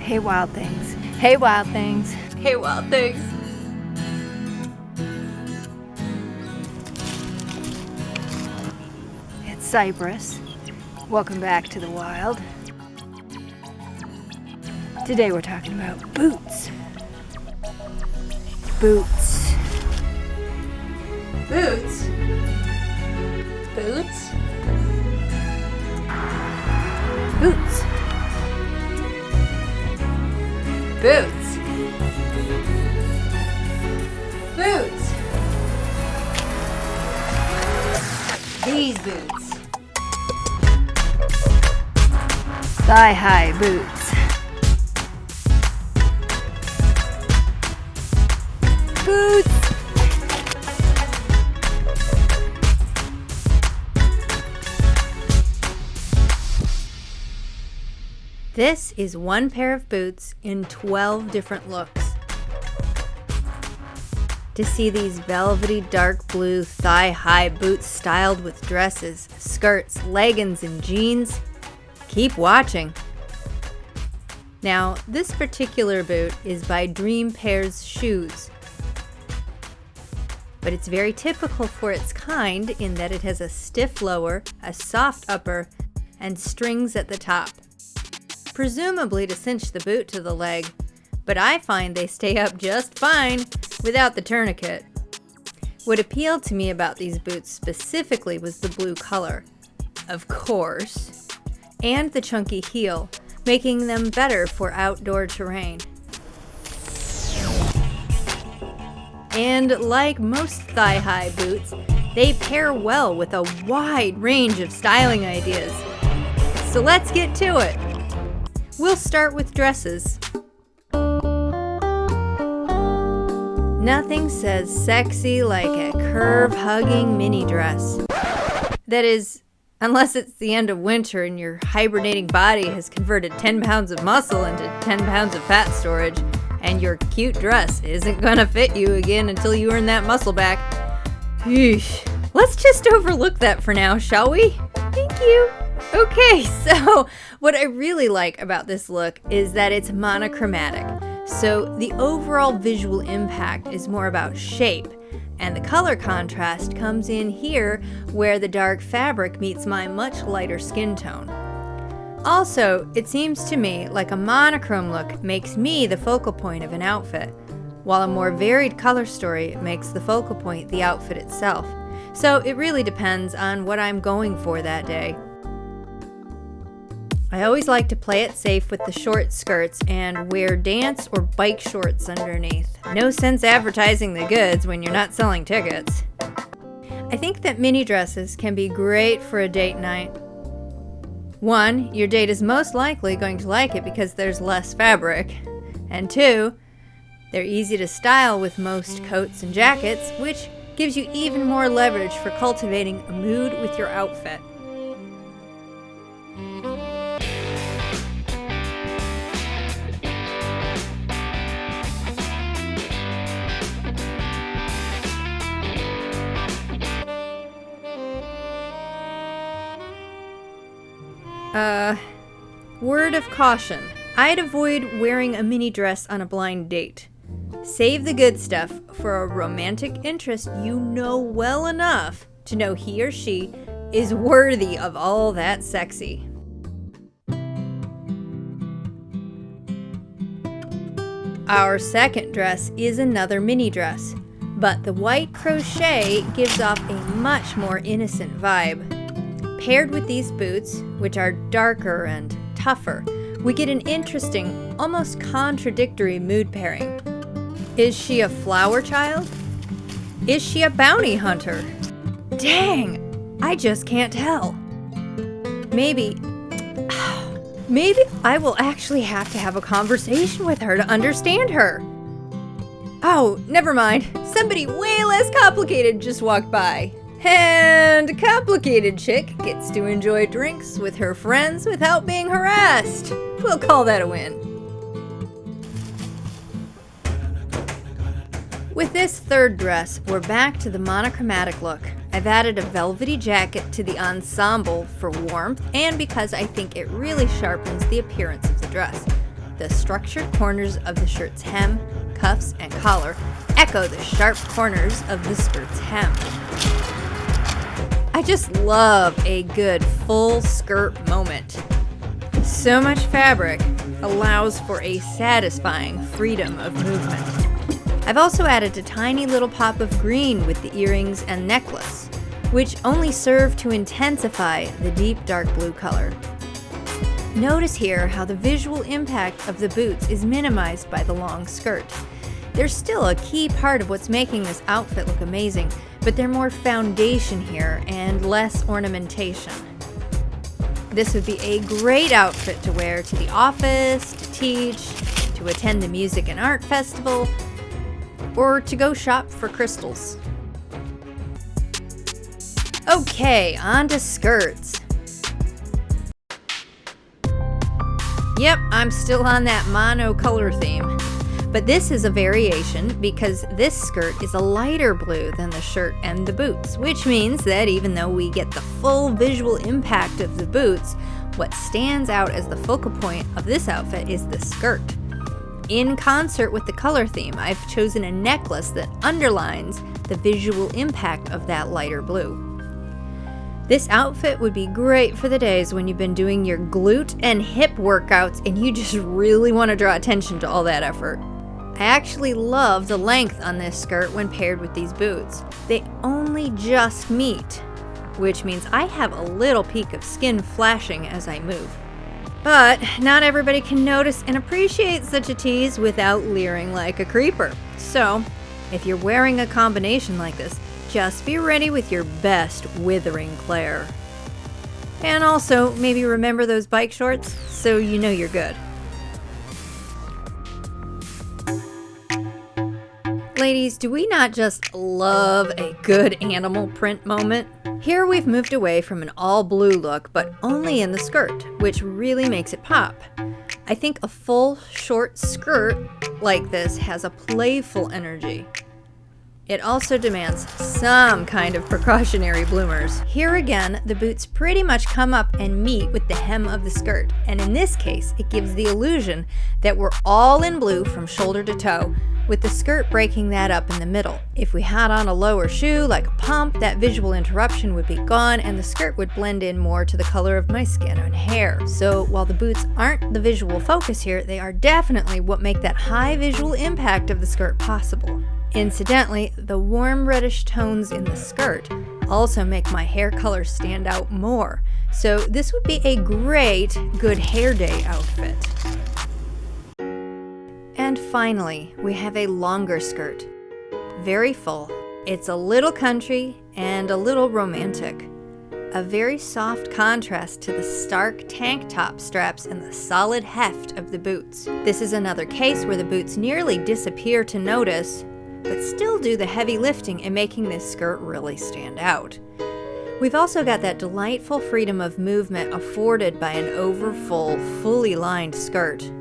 Hey wild things. Hey wild things. Hey wild things. It's Cypress. Welcome back to the wild. Today we're talking about boots. Boots. Boots? Boots? Boots. Boots. Boots. These boots. Thigh-high boots. Boots. This is one pair of boots in 12 different looks. To see these velvety dark blue thigh-high boots styled with dresses, skirts, leggings, and jeans, keep watching. Now, this particular boot is by Dream Pairs Shoes, but it's very typical for its kind in that it has a stiff lower, a soft upper, and strings at the top, presumably to cinch the boot to the leg, but I find they stay up just fine without the tourniquet. What appealed to me about these boots specifically was the blue color, of course, and the chunky heel, making them better for outdoor terrain. And like most thigh-high boots, they pair well with a wide range of styling ideas. So let's get to it. We'll start with dresses. Nothing says sexy like a curve-hugging mini dress. That is, unless it's the end of winter and your hibernating body has converted 10 pounds of muscle into 10 pounds of fat storage, and your cute dress isn't gonna fit you again until you earn that muscle back. Eesh. Let's just overlook that for now, shall we? Thank you. Okay, so what I really like about this look is that it's monochromatic. So the overall visual impact is more about shape, and the color contrast comes in here where the dark fabric meets my much lighter skin tone. Also, it seems to me like a monochrome look makes me the focal point of an outfit, while a more varied color story makes the focal point the outfit itself. So it really depends on what I'm going for that day. I always like to play it safe with the short skirts and wear dance or bike shorts underneath. No sense advertising the goods when you're not selling tickets. I think that mini dresses can be great for a date night. One, your date is most likely going to like it because there's less fabric. And two, they're easy to style with most coats and jackets, which gives you even more leverage for cultivating a mood with your outfit. Word of caution. I'd avoid wearing a mini dress on a blind date. Save the good stuff for a romantic interest you know well enough to know he or she is worthy of all that sexy. Our second dress is another mini dress, but the white crochet gives off a much more innocent vibe. Paired with these boots, which are darker and tougher, we get an interesting, almost contradictory mood pairing. Is she a flower child? Is she a bounty hunter? Dang, I just can't tell. Maybe I will actually have to have a conversation with her to understand her. Oh, never mind. Somebody way less complicated just walked by. And a complicated chick gets to enjoy drinks with her friends without being harassed. We'll call that a win. With this third dress, we're back to the monochromatic look. I've added a velvety jacket to the ensemble for warmth and because I think it really sharpens the appearance of the dress. The structured corners of the shirt's hem, cuffs, and collar echo the sharp corners of the skirt's hem. I just love a good full skirt moment. So much fabric allows for a satisfying freedom of movement. I've also added a tiny little pop of green with the earrings and necklace, which only serve to intensify the deep dark blue color. Notice here how the visual impact of the boots is minimized by the long skirt. They're still a key part of what's making this outfit look amazing, but they're more foundation here and less ornamentation. This would be a great outfit to wear to the office, to teach, to attend the music and art festival, or to go shop for crystals. Okay, on to skirts. Yep, I'm still on that mono color theme. But this is a variation because this skirt is a lighter blue than the shirt and the boots, which means that even though we get the full visual impact of the boots, what stands out as the focal point of this outfit is the skirt. In concert with the color theme, I've chosen a necklace that underlines the visual impact of that lighter blue. This outfit would be great for the days when you've been doing your glute and hip workouts and you just really want to draw attention to all that effort. I actually love the length on this skirt when paired with these boots. They only just meet, which means I have a little peek of skin flashing as I move. But not everybody can notice and appreciate such a tease without leering like a creeper. So, if you're wearing a combination like this, just be ready with your best withering glare. And also, maybe remember those bike shorts so you know you're good. Ladies, do we not just love a good animal print moment? Here we've moved away from an all blue look, but only in the skirt, which really makes it pop. I think a full short skirt like this has a playful energy. It also demands some kind of precautionary bloomers. Here again, the boots pretty much come up and meet with the hem of the skirt, and in this case, it gives the illusion that we're all in blue from shoulder to toe, with the skirt breaking that up in the middle. If we had on a lower shoe, like a pump, that visual interruption would be gone and the skirt would blend in more to the color of my skin and hair. So while the boots aren't the visual focus here, they are definitely what make that high visual impact of the skirt possible. Incidentally, the warm reddish tones in the skirt also make my hair color stand out more. So this would be a great good hair day outfit. And finally, we have a longer skirt. Very full. It's a little country and a little romantic. A very soft contrast to the stark tank top straps and the solid heft of the boots. This is another case where the boots nearly disappear to notice, but still do the heavy lifting in making this skirt really stand out. We've also got that delightful freedom of movement afforded by an overfull, fully lined skirt.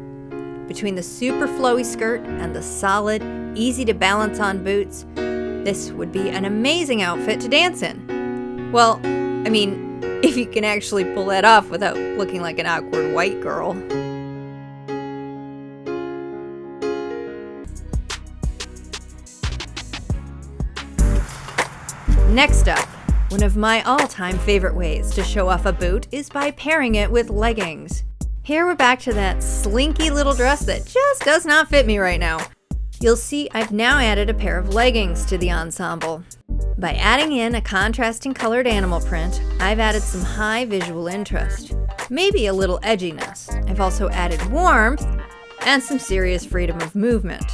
Between the super flowy skirt and the solid, easy to balance on boots, this would be an amazing outfit to dance in. Well, I mean, if you can actually pull that off without looking like an awkward white girl. Next up, one of my all-time favorite ways to show off a boot is by pairing it with leggings. Here we're back to that slinky little dress that just does not fit me right now. You'll see I've now added a pair of leggings to the ensemble. By adding in a contrasting colored animal print, I've added some high visual interest, maybe a little edginess. I've also added warmth and some serious freedom of movement.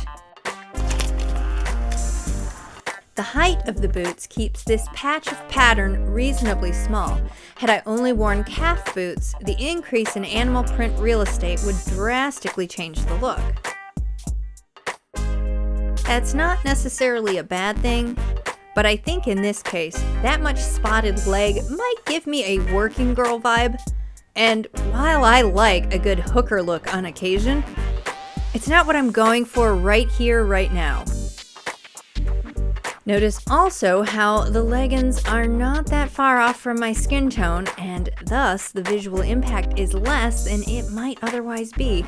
The height of the boots keeps this patch of pattern reasonably small. Had I only worn calf boots, the increase in animal print real estate would drastically change the look. That's not necessarily a bad thing, but I think in this case, that much spotted leg might give me a working girl vibe. And while I like a good hooker look on occasion, it's not what I'm going for right here, right now. Notice also how the leggings are not that far off from my skin tone, and thus the visual impact is less than it might otherwise be.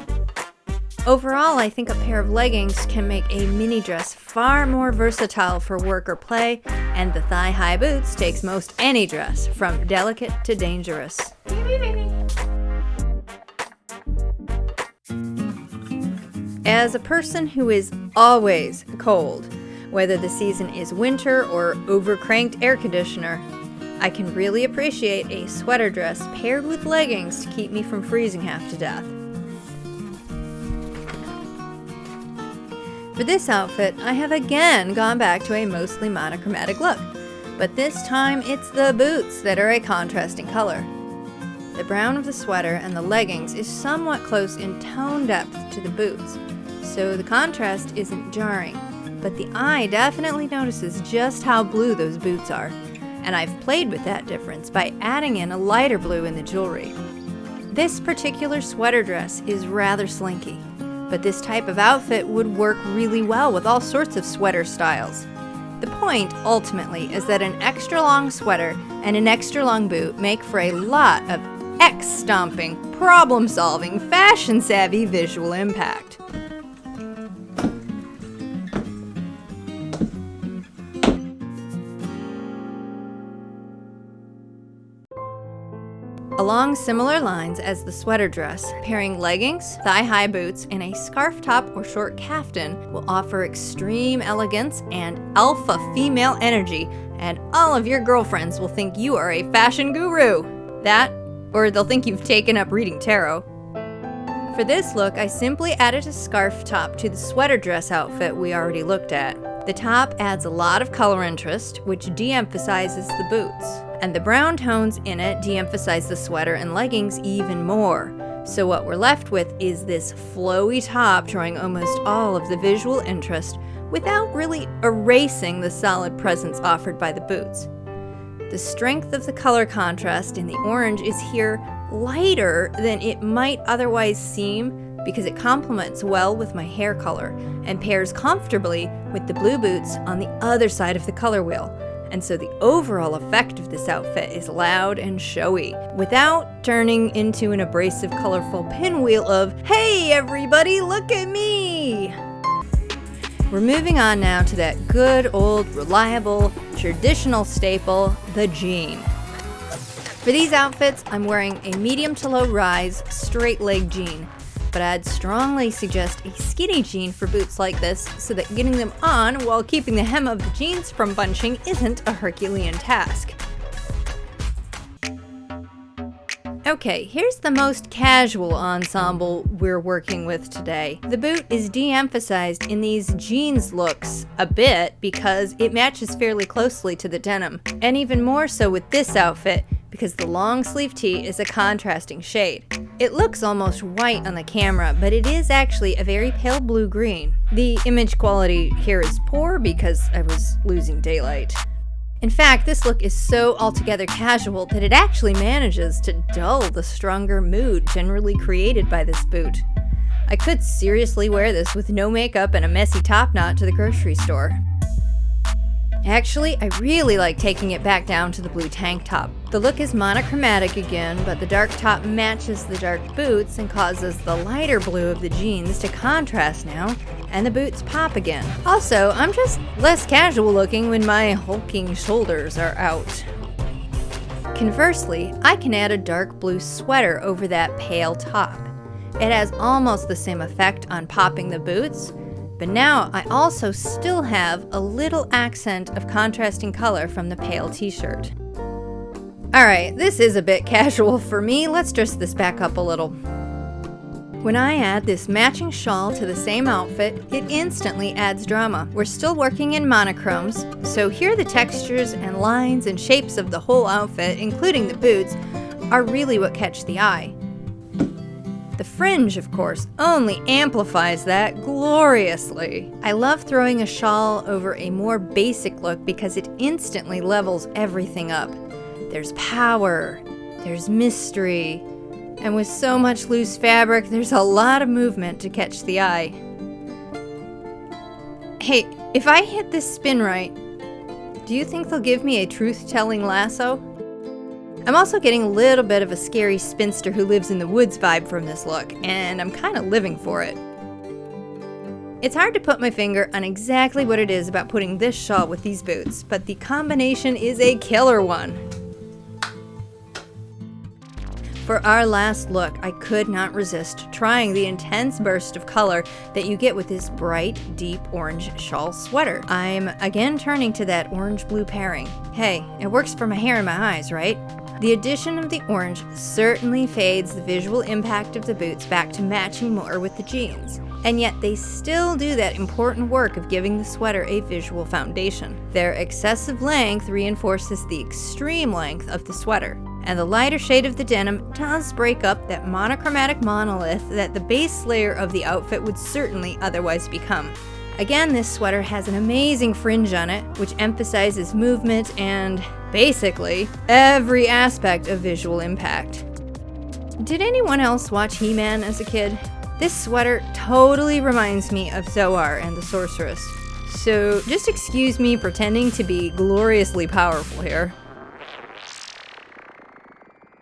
Overall, I think a pair of leggings can make a mini dress far more versatile for work or play, and the thigh-high boots takes most any dress, from delicate to dangerous. As a person who is always cold, whether the season is winter or overcranked air conditioner, I can really appreciate a sweater dress paired with leggings to keep me from freezing half to death. For this outfit, I have again gone back to a mostly monochromatic look, but this time it's the boots that are a contrasting color. The brown of the sweater and the leggings is somewhat close in tone depth to the boots, so the contrast isn't jarring, but the eye definitely notices just how blue those boots are, and I've played with that difference by adding in a lighter blue in the jewelry. This particular sweater dress is rather slinky, but this type of outfit would work really well with all sorts of sweater styles. The point, ultimately, is that an extra long sweater and an extra long boot make for a lot of X-stomping, problem-solving, fashion-savvy visual impact. Along similar lines as the sweater dress, pairing leggings, thigh-high boots, and a scarf top or short caftan will offer extreme elegance and alpha female energy, and all of your girlfriends will think you are a fashion guru. That, or they'll think you've taken up reading tarot. For this look, I simply added a scarf top to the sweater dress outfit we already looked at. The top adds a lot of color interest, which de-emphasizes the boots. And the brown tones in it de-emphasize the sweater and leggings even more. So what we're left with is this flowy top drawing almost all of the visual interest without really erasing the solid presence offered by the boots. The strength of the color contrast in the orange is here lighter than it might otherwise seem because it complements well with my hair color and pairs comfortably with the blue boots on the other side of the color wheel. And so the overall effect of this outfit is loud and showy, without turning into an abrasive, colorful pinwheel of, "Hey everybody, look at me!" We're moving on now to that good old, reliable, traditional staple, the jean. For these outfits, I'm wearing a medium to low rise, straight leg jean, but I'd strongly suggest a skinny jean for boots like this so that getting them on while keeping the hem of the jeans from bunching isn't a Herculean task. Okay, here's the most casual ensemble we're working with today. The boot is de-emphasized in these jeans looks a bit because it matches fairly closely to the denim, and even more so with this outfit because the long sleeve tee is a contrasting shade. It looks almost white on the camera, but it is actually a very pale blue-green. The image quality here is poor because I was losing daylight. In fact, this look is so altogether casual that it actually manages to dull the stronger mood generally created by this boot. I could seriously wear this with no makeup and a messy top knot to the grocery store. Actually, I really like taking it back down to the blue tank top. The look is monochromatic again, but the dark top matches the dark boots and causes the lighter blue of the jeans to contrast now, and the boots pop again. Also, I'm just less casual looking when my hulking shoulders are out. Conversely, I can add a dark blue sweater over that pale top. It has almost the same effect on popping the boots, but now I also still have a little accent of contrasting color from the pale t-shirt. Alright, this is a bit casual for me. Let's dress this back up a little. When I add this matching shawl to the same outfit, it instantly adds drama. We're still working in monochromes, so here the textures and lines and shapes of the whole outfit, including the boots, are really what catch the eye. The fringe, of course, only amplifies that gloriously. I love throwing a shawl over a more basic look because it instantly levels everything up. There's power, there's mystery, and with so much loose fabric, there's a lot of movement to catch the eye. Hey, if I hit this spin right, do you think they'll give me a truth-telling lasso? I'm also getting a little bit of a scary spinster who lives in the woods vibe from this look, and I'm kind of living for it. It's hard to put my finger on exactly what it is about putting this shawl with these boots, but the combination is a killer one. For our last look, I could not resist trying the intense burst of color that you get with this bright, deep orange shawl sweater. I'm again turning to that orange-blue pairing. Hey, it works for my hair and my eyes, right? The addition of the orange certainly fades the visual impact of the boots back to matching more with the jeans. And yet they still do that important work of giving the sweater a visual foundation. Their excessive length reinforces the extreme length of the sweater, and the lighter shade of the denim does break up that monochromatic monolith that the base layer of the outfit would certainly otherwise become. Again, this sweater has an amazing fringe on it, which emphasizes movement and, basically, every aspect of visual impact. Did anyone else watch He-Man as a kid? This sweater totally reminds me of Zoar and the Sorceress. So just excuse me pretending to be gloriously powerful here.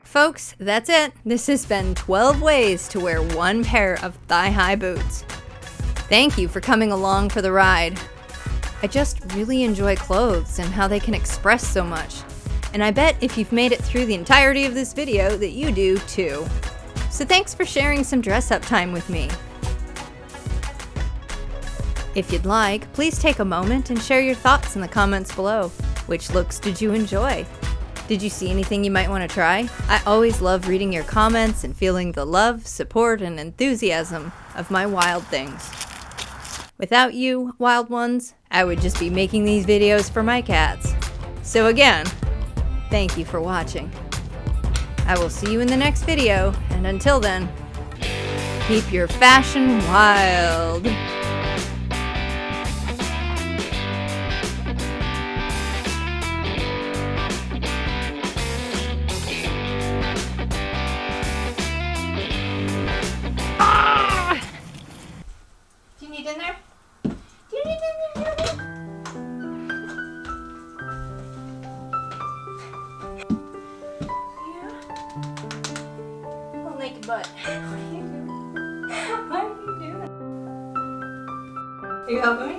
Folks, that's it. This has been 12 ways to wear one pair of thigh-high boots. Thank you for coming along for the ride. I just really enjoy clothes and how they can express so much. And I bet if you've made it through the entirety of this video that you do too. So thanks for sharing some dress-up time with me. If you'd like, please take a moment and share your thoughts in the comments below. Which looks did you enjoy? Did you see anything you might want to try? I always love reading your comments and feeling the love, support, and enthusiasm of my wild things. Without you, wild ones, I would just be making these videos for my cats. So again, thank you for watching. I will see you in the next video, and until then, keep your fashion wild. Ah! Do you need in there? Do you need in there? Naked butt. What are you doing? What are you doing? Are you helping me?